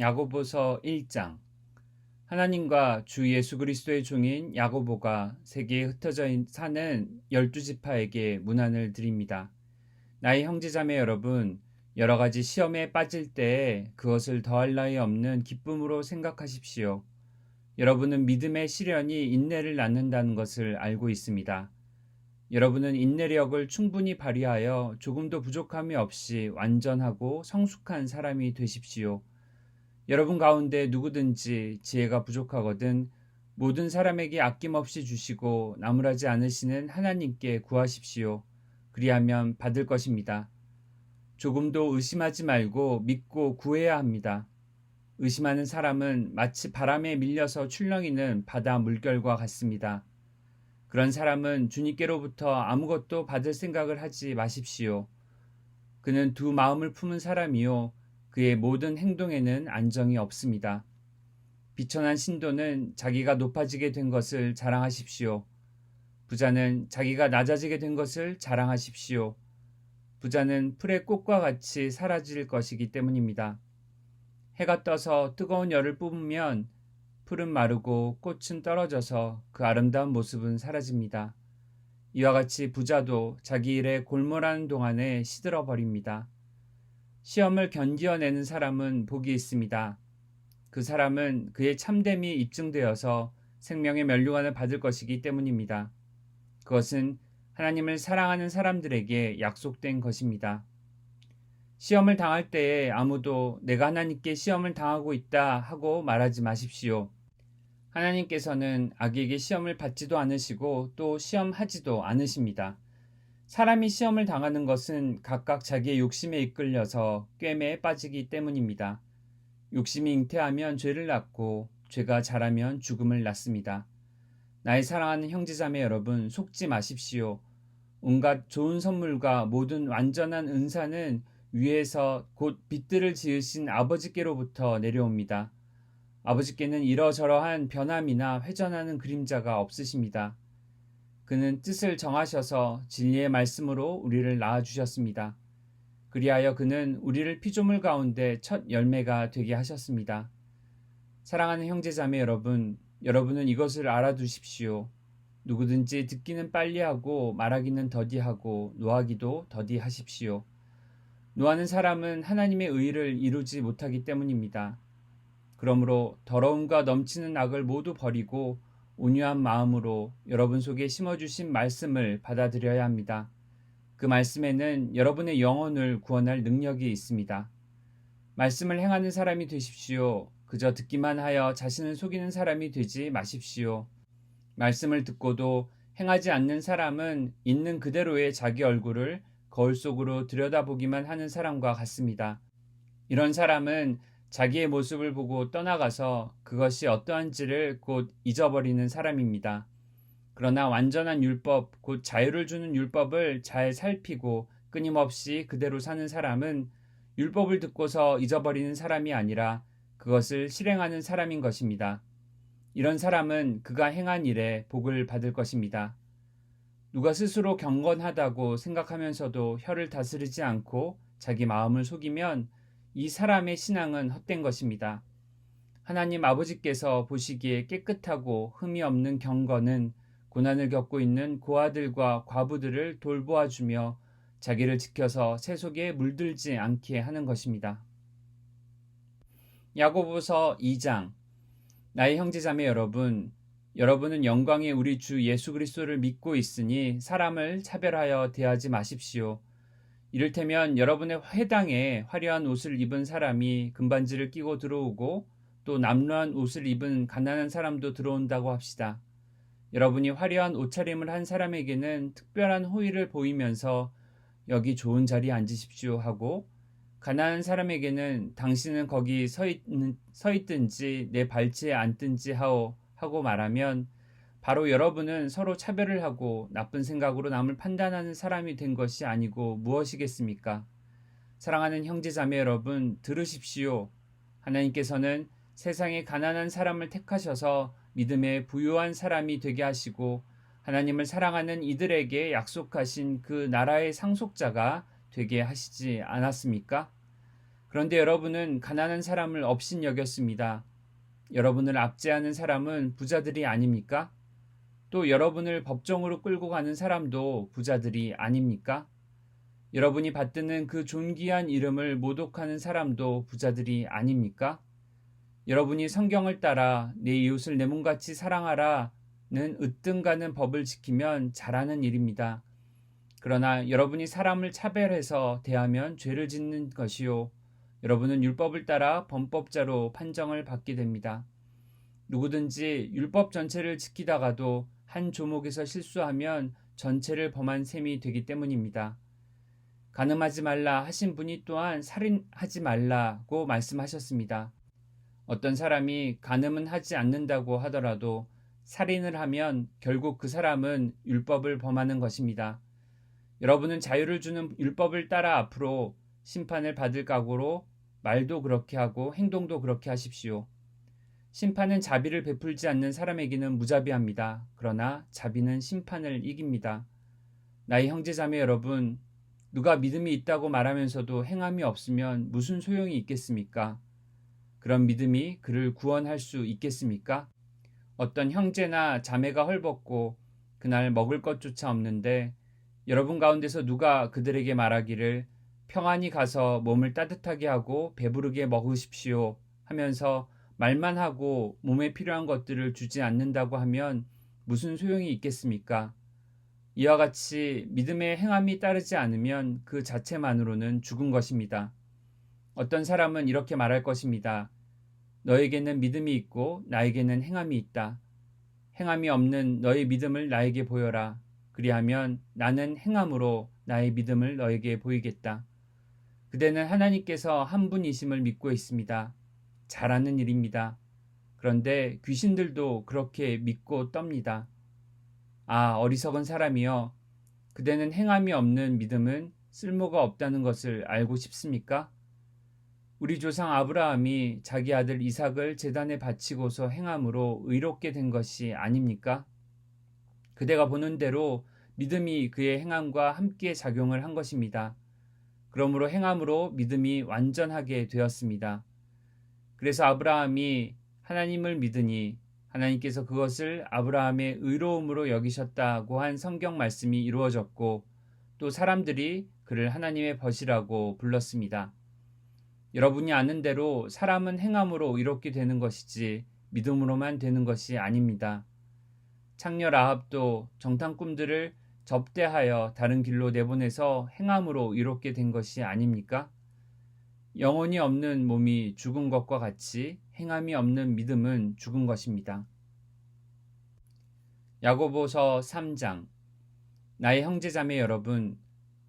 야고보서 1장. 하나님과 주 예수 그리스도의 종인 야고보가 세계에 흩어져 사는 12지파에게 문안을 드립니다. 나의 형제자매 여러분, 여러 가지 시험에 빠질 때에 그것을 더할 나위 없는 기쁨으로 생각하십시오. 여러분은 믿음의 시련이 인내를 낳는다는 것을 알고 있습니다. 여러분은 인내력을 충분히 발휘하여 조금도 부족함이 없이 완전하고 성숙한 사람이 되십시오. 여러분 가운데 누구든지 지혜가 부족하거든 모든 사람에게 아낌없이 주시고 나무라지 않으시는 하나님께 구하십시오. 그리하면 받을 것입니다. 조금도 의심하지 말고 믿고 구해야 합니다. 의심하는 사람은 마치 바람에 밀려서 출렁이는 바다 물결과 같습니다. 그런 사람은 주님께로부터 아무것도 받을 생각을 하지 마십시오. 그는 두 마음을 품은 사람이요 그의 모든 행동에는 안정이 없습니다. 비천한 신도는 자기가 높아지게 된 것을 자랑하십시오. 부자는 자기가 낮아지게 된 것을 자랑하십시오. 부자는 풀의 꽃과 같이 사라질 것이기 때문입니다. 해가 떠서 뜨거운 열을 뿜으면 풀은 마르고 꽃은 떨어져서 그 아름다운 모습은 사라집니다. 이와 같이 부자도 자기 일에 골몰하는 동안에 시들어 버립니다. 시험을 견디어내는 사람은 복이 있습니다. 그 사람은 그의 참됨이 입증되어서 생명의 면류관을 받을 것이기 때문입니다. 그것은 하나님을 사랑하는 사람들에게 약속된 것입니다. 시험을 당할 때에 아무도 내가 하나님께 시험을 당하고 있다 하고 말하지 마십시오. 하나님께서는 악에게 시험을 받지도 않으시고 또 시험하지도 않으십니다. 사람이 시험을 당하는 것은 각각 자기의 욕심에 이끌려서 꿰매에 빠지기 때문입니다. 욕심이 잉태하면 죄를 낳고 죄가 자라면 죽음을 낳습니다. 나의 사랑하는 형제자매 여러분, 속지 마십시오. 온갖 좋은 선물과 모든 완전한 은사는 위에서 곧 빛들을 지으신 아버지께로부터 내려옵니다. 아버지께는 이러저러한 변함이나 회전하는 그림자가 없으십니다. 그는 뜻을 정하셔서 진리의 말씀으로 우리를 낳아주셨습니다. 그리하여 그는 우리를 피조물 가운데 첫 열매가 되게 하셨습니다. 사랑하는 형제자매 여러분, 여러분은 이것을 알아두십시오. 누구든지 듣기는 빨리하고 말하기는 더디하고 노하기도 더디하십시오. 노하는 사람은 하나님의 의를 이루지 못하기 때문입니다. 그러므로 더러움과 넘치는 악을 모두 버리고 온유한 마음으로 여러분 속에 심어주신 말씀을 받아들여야 합니다. 그 말씀에는 여러분의 영혼을 구원할 능력이 있습니다. 말씀을 행하는 사람이 되십시오. 그저 듣기만 하여 자신을 속이는 사람이 되지 마십시오. 말씀을 듣고도 행하지 않는 사람은 있는 그대로의 자기 얼굴을 거울 속으로 들여다보기만 하는 사람과 같습니다. 이런 사람은 자기의 모습을 보고 떠나가서 그것이 어떠한지를 곧 잊어버리는 사람입니다. 그러나 완전한 율법, 곧 자유를 주는 율법을 잘 살피고 끊임없이 그대로 사는 사람은 율법을 듣고서 잊어버리는 사람이 아니라 그것을 실행하는 사람인 것입니다. 이런 사람은 그가 행한 일에 복을 받을 것입니다. 누가 스스로 경건하다고 생각하면서도 혀를 다스리지 않고 자기 마음을 속이면 이 사람의 신앙은 헛된 것입니다. 하나님 아버지께서 보시기에 깨끗하고 흠이 없는 경건은 고난을 겪고 있는 고아들과 과부들을 돌보아주며 자기를 지켜서 새 속에 물들지 않게 하는 것입니다. 야고보서 2장. 나의 형제자매 여러분, 여러분은 영광의 우리 주 예수 그리스도를 믿고 있으니 사람을 차별하여 대하지 마십시오. 이를테면 여러분의 회당에 화려한 옷을 입은 사람이 금반지를 끼고 들어오고 또 남루한 옷을 입은 가난한 사람도 들어온다고 합시다. 여러분이 화려한 옷차림을 한 사람에게는 특별한 호의를 보이면서 여기 좋은 자리에 앉으십시오 하고 가난한 사람에게는 당신은 거기 서 있든지 내 발치에 앉든지 하고 말하면 바로 여러분은 서로 차별을 하고 나쁜 생각으로 남을 판단하는 사람이 된 것이 아니고 무엇이겠습니까? 사랑하는 형제자매 여러분, 들으십시오. 하나님께서는 세상에 가난한 사람을 택하셔서 믿음에 부유한 사람이 되게 하시고 하나님을 사랑하는 이들에게 약속하신 그 나라의 상속자가 되게 하시지 않았습니까? 그런데 여러분은 가난한 사람을 업신여겼습니다. 여러분을 압제하는 사람은 부자들이 아닙니까? 또 여러분을 법정으로 끌고 가는 사람도 부자들이 아닙니까? 여러분이 받드는 그 존귀한 이름을 모독하는 사람도 부자들이 아닙니까? 여러분이 성경을 따라 내 이웃을 내 몸같이 사랑하라는 으뜸가는 법을 지키면 잘하는 일입니다. 그러나 여러분이 사람을 차별해서 대하면 죄를 짓는 것이요. 여러분은 율법을 따라 범법자로 판정을 받게 됩니다. 누구든지 율법 전체를 지키다가도 한 조목에서 실수하면 전체를 범한 셈이 되기 때문입니다. 간음하지 말라 하신 분이 또한 살인하지 말라고 말씀하셨습니다. 어떤 사람이 간음은 하지 않는다고 하더라도 살인을 하면 결국 그 사람은 율법을 범하는 것입니다. 여러분은 자유를 주는 율법을 따라 앞으로 심판을 받을 각오로 말도 그렇게 하고 행동도 그렇게 하십시오. 심판은 자비를 베풀지 않는 사람에게는 무자비합니다. 그러나 자비는 심판을 이깁니다. 나의 형제자매 여러분, 누가 믿음이 있다고 말하면서도 행함이 없으면 무슨 소용이 있겠습니까? 그런 믿음이 그를 구원할 수 있겠습니까? 어떤 형제나 자매가 헐벗고 그날 먹을 것조차 없는데 여러분 가운데서 누가 그들에게 말하기를 평안히 가서 몸을 따뜻하게 하고 배부르게 먹으십시오 하면서 말만 하고 몸에 필요한 것들을 주지 않는다고 하면 무슨 소용이 있겠습니까? 이와 같이 믿음의 행함이 따르지 않으면 그 자체만으로는 죽은 것입니다. 어떤 사람은 이렇게 말할 것입니다. 너에게는 믿음이 있고 나에게는 행함이 있다. 행함이 없는 너의 믿음을 나에게 보여라. 그리하면 나는 행함으로 나의 믿음을 너에게 보이겠다. 그대는 하나님께서 한 분이심을 믿고 있습니다. 잘하는 일입니다. 그런데 귀신들도 그렇게 믿고 떱니다. 아, 어리석은 사람이여. 그대는 행함이 없는 믿음은 쓸모가 없다는 것을 알고 싶습니까? 우리 조상 아브라함이 자기 아들 이삭을 제단에 바치고서 행함으로 의롭게 된 것이 아닙니까? 그대가 보는 대로 믿음이 그의 행함과 함께 작용을 한 것입니다. 그러므로 행함으로 믿음이 완전하게 되었습니다. 그래서 아브라함이 하나님을 믿으니 하나님께서 그것을 아브라함의 의로움으로 여기셨다고 한 성경 말씀이 이루어졌고 또 사람들이 그를 하나님의 벗이라고 불렀습니다. 여러분이 아는 대로 사람은 행함으로 의롭게 되는 것이지 믿음으로만 되는 것이 아닙니다. 창녀 라합도 정탐꾼들을 접대하여 다른 길로 내보내서 행함으로 의롭게 된 것이 아닙니까? 영혼이 없는 몸이 죽은 것과 같이 행함이 없는 믿음은 죽은 것입니다. 야고보서 3장. 나의 형제자매 여러분,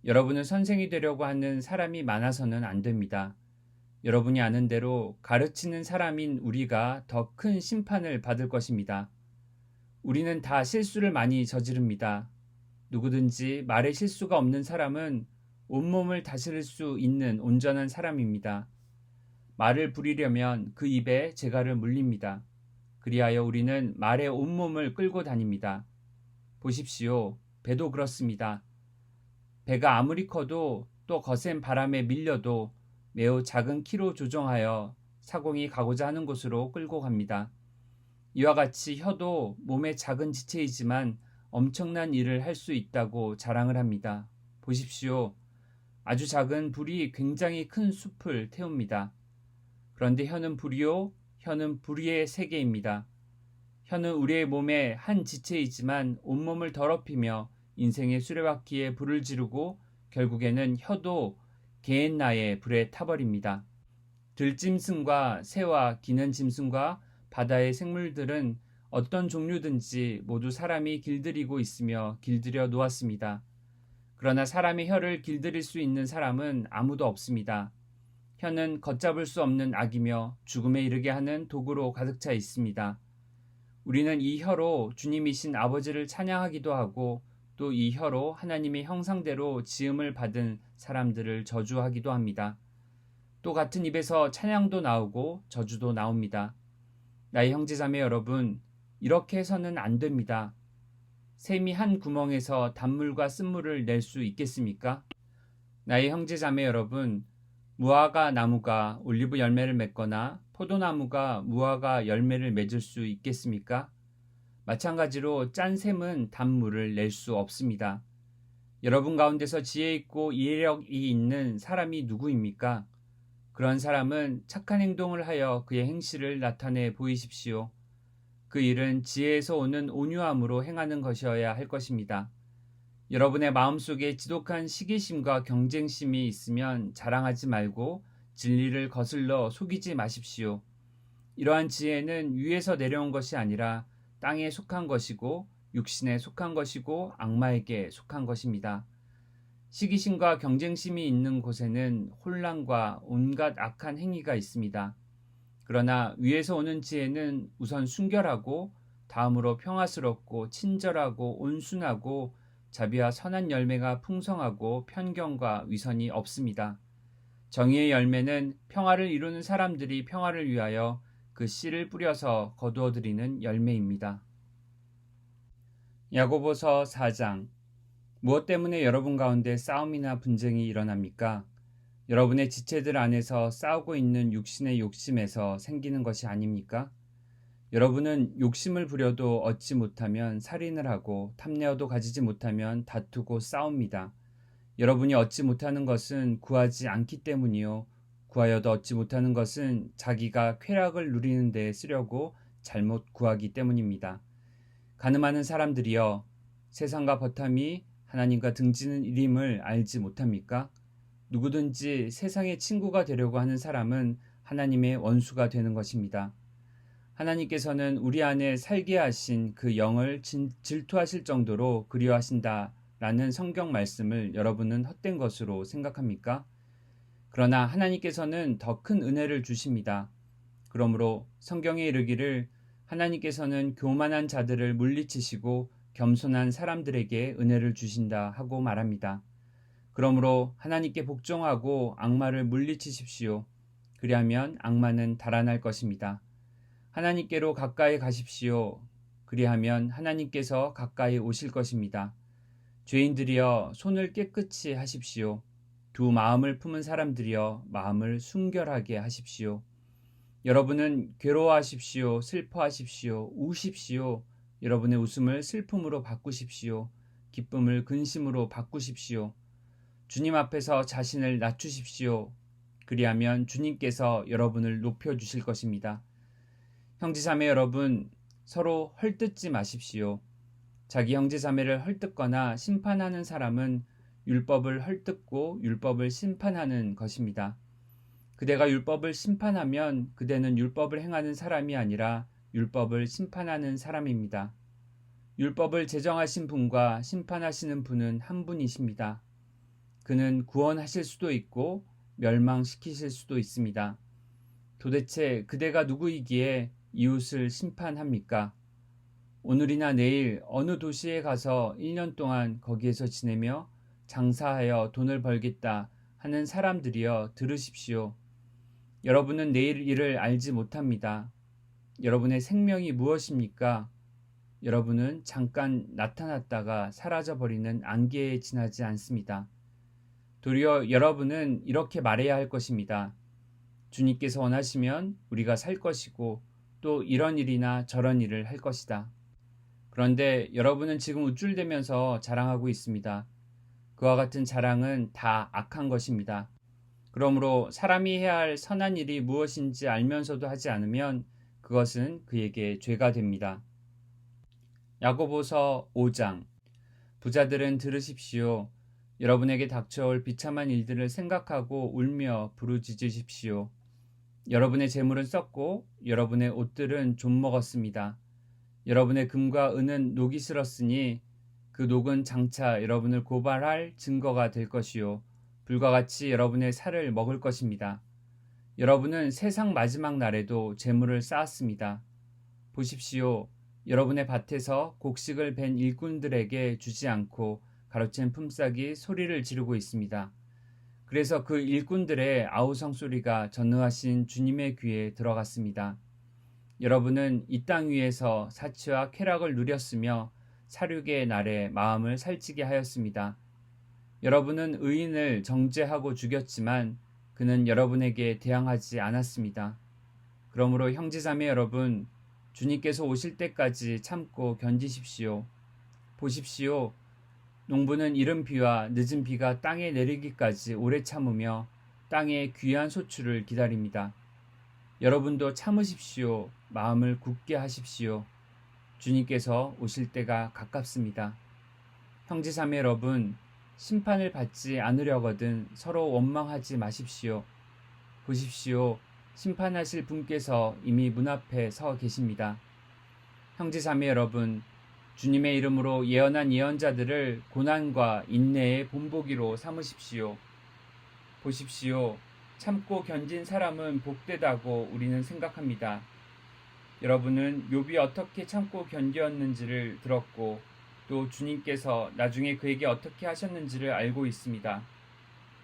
여러분은 선생이 되려고 하는 사람이 많아서는 안 됩니다. 여러분이 아는 대로 가르치는 사람인 우리가 더 큰 심판을 받을 것입니다. 우리는 다 실수를 많이 저지릅니다. 누구든지 말에 실수가 없는 사람은 온몸을 다스릴 수 있는 온전한 사람입니다. 말을 부리려면 그 입에 재갈을 물립니다. 그리하여 우리는 말에 온몸을 끌고 다닙니다. 보십시오. 배도 그렇습니다. 배가 아무리 커도 또 거센 바람에 밀려도 매우 작은 키로 조정하여 사공이 가고자 하는 곳으로 끌고 갑니다. 이와 같이 혀도 몸의 작은 지체이지만 엄청난 일을 할 수 있다고 자랑을 합니다. 보십시오. 아주 작은 불이 굉장히 큰 숲을 태웁니다. 그런데 혀는 불이요, 혀는 불의의 세계입니다. 혀는 우리의 몸의 한 지체이지만 온몸을 더럽히며 인생의 수레바퀴에 불을 지르고 결국에는 혀도 게헨나의 불에 타버립니다. 들짐승과 새와 기는 짐승과 바다의 생물들은 어떤 종류든지 모두 사람이 길들이고 있으며 길들여 놓았습니다. 그러나 사람의 혀를 길들일 수 있는 사람은 아무도 없습니다. 혀는 걷잡을 수 없는 악이며 죽음에 이르게 하는 도구로 가득 차 있습니다. 우리는 이 혀로 주님이신 아버지를 찬양하기도 하고 또 이 혀로 하나님의 형상대로 지음을 받은 사람들을 저주하기도 합니다. 또 같은 입에서 찬양도 나오고 저주도 나옵니다. 나의 형제자매 여러분, 이렇게 해서는 안 됩니다. 샘이 한 구멍에서 단물과 쓴물을 낼 수 있겠습니까? 나의 형제자매 여러분, 무화과 나무가 올리브 열매를 맺거나 포도나무가 무화과 열매를 맺을 수 있겠습니까? 마찬가지로 짠 샘은 단 물을 낼 수 없습니다. 여러분 가운데서 지혜 있고 이해력이 있는 사람이 누구입니까? 그런 사람은 착한 행동을 하여 그의 행실을 나타내 보이십시오. 그 일은 지혜에서 오는 온유함으로 행하는 것이어야 할 것입니다. 여러분의 마음속에 지독한 시기심과 경쟁심이 있으면 자랑하지 말고 진리를 거슬러 속이지 마십시오. 이러한 지혜는 위에서 내려온 것이 아니라 땅에 속한 것이고 육신에 속한 것이고 악마에게 속한 것입니다. 시기심과 경쟁심이 있는 곳에는 혼란과 온갖 악한 행위가 있습니다. 그러나 위에서 오는 지혜는 우선 순결하고 다음으로 평화스럽고 친절하고 온순하고 자비와 선한 열매가 풍성하고 편견과 위선이 없습니다. 정의의 열매는 평화를 이루는 사람들이 평화를 위하여 그 씨를 뿌려서 거두어들이는 열매입니다. 야고보서 4장. 무엇 때문에 여러분 가운데 싸움이나 분쟁이 일어납니까? 여러분의 지체들 안에서 싸우고 있는 육신의 욕심에서 생기는 것이 아닙니까? 여러분은 욕심을 부려도 얻지 못하면 살인을 하고 탐내어도 가지지 못하면 다투고 싸웁니다. 여러분이 얻지 못하는 것은 구하지 않기 때문이요. 구하여도 얻지 못하는 것은 자기가 쾌락을 누리는 데 쓰려고 잘못 구하기 때문입니다. 가늠하는 사람들이여, 세상과 버탐이 하나님과 등지는 일임을 알지 못합니까? 누구든지 세상의 친구가 되려고 하는 사람은 하나님의 원수가 되는 것입니다. 하나님께서는 우리 안에 살게 하신 그 영을 질투하실 정도로 그리워하신다라는 성경 말씀을 여러분은 헛된 것으로 생각합니까? 그러나 하나님께서는 더 큰 은혜를 주십니다. 그러므로 성경에 이르기를 하나님께서는 교만한 자들을 물리치시고 겸손한 사람들에게 은혜를 주신다 하고 말합니다. 그러므로 하나님께 복종하고 악마를 물리치십시오. 그리하면 악마는 달아날 것입니다. 하나님께로 가까이 가십시오. 그리하면 하나님께서 가까이 오실 것입니다. 죄인들이여 손을 깨끗이 하십시오. 두 마음을 품은 사람들이여 마음을 순결하게 하십시오. 여러분은 괴로워하십시오. 슬퍼하십시오. 우십시오. 여러분의 웃음을 슬픔으로 바꾸십시오. 기쁨을 근심으로 바꾸십시오. 주님 앞에서 자신을 낮추십시오. 그리하면 주님께서 여러분을 높여주실 것입니다. 형제자매 여러분, 서로 헐뜯지 마십시오. 자기 형제자매를 헐뜯거나 심판하는 사람은 율법을 헐뜯고 율법을 심판하는 것입니다. 그대가 율법을 심판하면 그대는 율법을 행하는 사람이 아니라 율법을 심판하는 사람입니다. 율법을 제정하신 분과 심판하시는 분은 한 분이십니다. 그는 구원하실 수도 있고 멸망시키실 수도 있습니다. 도대체 그대가 누구이기에 이웃을 심판합니까? 오늘이나 내일 어느 도시에 가서 1년 동안 거기에서 지내며 장사하여 돈을 벌겠다 하는 사람들이여 들으십시오. 여러분은 내일 일을 알지 못합니다. 여러분의 생명이 무엇입니까? 여러분은 잠깐 나타났다가 사라져버리는 안개에 지나지 않습니다. 도리어 여러분은 이렇게 말해야 할 것입니다. 주님께서 원하시면 우리가 살 것이고 또 이런 일이나 저런 일을 할 것이다. 그런데 여러분은 지금 우쭐대면서 자랑하고 있습니다. 그와 같은 자랑은 다 악한 것입니다. 그러므로 사람이 해야 할 선한 일이 무엇인지 알면서도 하지 않으면 그것은 그에게 죄가 됩니다. 야고보서 5장. 부자들은 들으십시오. 여러분에게 닥쳐올 비참한 일들을 생각하고 울며 부르짖으십시오. 여러분의 재물은 썩고 여러분의 옷들은 좀 먹었습니다. 여러분의 금과 은은 녹이 슬었으니 그 녹은 장차 여러분을 고발할 증거가 될 것이요 불과 같이 여러분의 살을 먹을 것입니다. 여러분은 세상 마지막 날에도 재물을 쌓았습니다. 보십시오. 여러분의 밭에서 곡식을 벤 일꾼들에게 주지 않고 가로챈 품삯이 소리를 지르고 있습니다. 그래서 그 일꾼들의 아우성 소리가 전능하신 주님의 귀에 들어갔습니다. 여러분은 이 땅 위에서 사치와 쾌락을 누렸으며 사륙의 날에 마음을 살찌게 하였습니다. 여러분은 의인을 정죄하고 죽였지만 그는 여러분에게 대항하지 않았습니다. 그러므로 형제자매 여러분, 주님께서 오실 때까지 참고 견디십시오. 보십시오. 농부는 이른 비와 늦은 비가 땅에 내리기까지 오래 참으며 땅의 귀한 소출을 기다립니다. 여러분도 참으십시오. 마음을 굳게 하십시오. 주님께서 오실 때가 가깝습니다. 형제자매 여러분, 심판을 받지 않으려거든 서로 원망하지 마십시오. 보십시오. 심판하실 분께서 이미 문 앞에 서 계십니다. 형제자매 여러분, 주님의 이름으로 예언한 예언자들을 고난과 인내의 본보기로 삼으십시오. 보십시오. 참고 견딘 사람은 복되다고 우리는 생각합니다. 여러분은 욥이 어떻게 참고 견디었는지를 들었고 또 주님께서 나중에 그에게 어떻게 하셨는지를 알고 있습니다.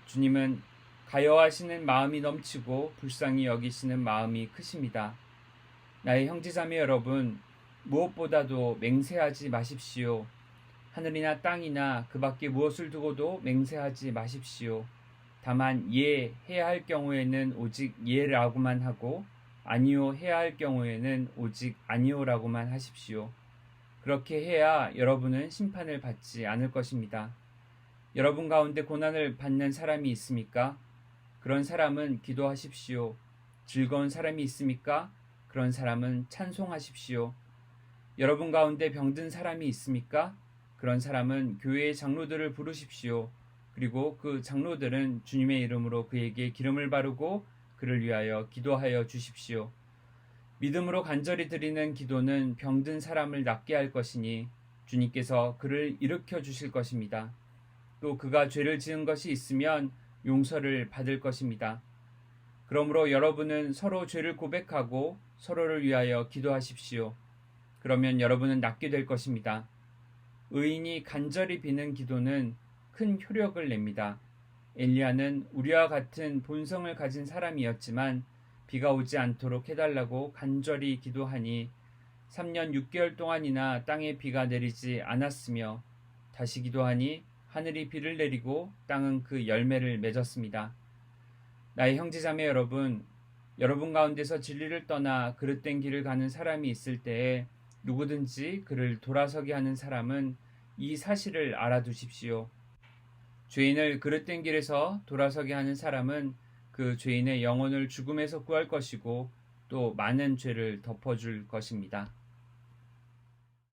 주님은 가여하시는 마음이 넘치고 불쌍히 여기시는 마음이 크십니다. 나의 형제자매 여러분, 무엇보다도 맹세하지 마십시오. 하늘이나 땅이나 그 밖에 무엇을 두고도 맹세하지 마십시오. 다만 예 해야 할 경우에는 오직 예라고만 하고 아니요 해야 할 경우에는 오직 아니요라고만 하십시오. 그렇게 해야 여러분은 심판을 받지 않을 것입니다. 여러분 가운데 고난을 받는 사람이 있습니까? 그런 사람은 기도하십시오. 즐거운 사람이 있습니까? 그런 사람은 찬송하십시오. 여러분 가운데 병든 사람이 있습니까? 그런 사람은 교회의 장로들을 부르십시오. 그리고 그 장로들은 주님의 이름으로 그에게 기름을 바르고 그를 위하여 기도하여 주십시오. 믿음으로 간절히 드리는 기도는 병든 사람을 낫게 할 것이니 주님께서 그를 일으켜 주실 것입니다. 또 그가 죄를 지은 것이 있으면 용서를 받을 것입니다. 그러므로 여러분은 서로 죄를 고백하고 서로를 위하여 기도하십시오. 그러면 여러분은 낫게 될 것입니다. 의인이 간절히 비는 기도는 큰 효력을 냅니다. 엘리야는 우리와 같은 본성을 가진 사람이었지만 비가 오지 않도록 해달라고 간절히 기도하니 3년 6개월 동안이나 땅에 비가 내리지 않았으며 다시 기도하니 하늘이 비를 내리고 땅은 그 열매를 맺었습니다. 나의 형제자매 여러분, 여러분 가운데서 진리를 떠나 그릇된 길을 가는 사람이 있을 때에 누구든지 그를 돌아서게 하는 사람은 이 사실을 알아두십시오. 죄인을 그릇된 길에서 돌아서게 하는 사람은 그 죄인의 영혼을 죽음에서 구할 것이고 또 많은 죄를 덮어줄 것입니다.